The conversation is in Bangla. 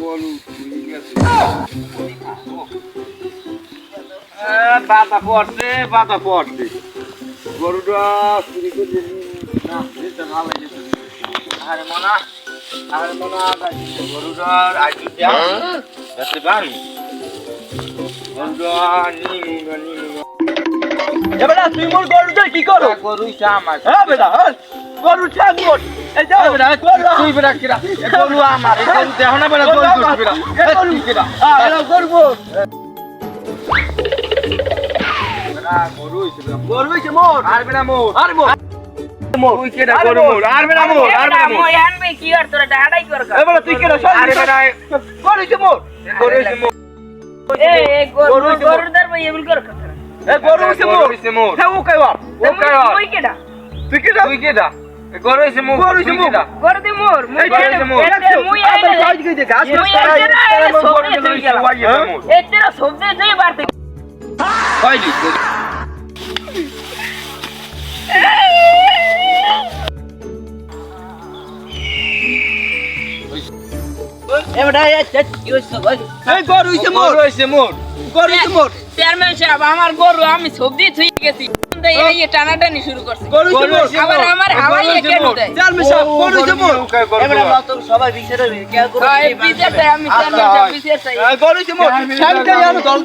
গরু চুরি গেছে বাতা পড়ছে গরুটা চুরি করে না এটা ভালো লাগছে আরে মনা গরুটার আইডি দেওয়া দেখতে পারি গরুটা নিমু এবারে তুই মোর গরুটা কি করো গরুটা আমার হ্যাঁ বেটা গরু ছাগ মোর এই যাও বেটা তুই বেটা কিরা গরু আমার গরু দেখো না বেটা গরু তুই বেটা গরু কিরা বেটা গরু গরু হইছে মোর আর বেটা মোর আর মোর তুই কেডা গরু মোর আর বেটা মোর মই আনবে কি আর তোরা ডাড়াই কর এবারে তুই কেডা আরে বেটা গরু হইছে মোর গরু হইছে মোর এ গরুর দর ভাই এমন কর কথা এ গরু হইছে মোর হ্যাঁ ও কইবা মই কেডা তুই কেডা গরু হইছে মোর গরু হইছে মোর গরু দে মোর মই মই আবার সাইজ কই দে গাছ এ তেরা সবজি দে বাড়তে কই দি এবারে কি হইছে ভাই এই গরু হইছে মোর গরু হইছে মোর চেয়ারম্যান সাহেব আমার গরু আমি সবজি থুই গেছি এই টানাটানি শুরু করছে গরু হইছে মোর আবার আমার হাওয়াই কেন দেয় চাল মেশা গরু হইছে মোর এবারে তো সবাই বিচারে কে করবে বিচার আমি চেয়ারম্যান সাহেব বিচার চাই গরু হইছে মোর সামনে আনো দল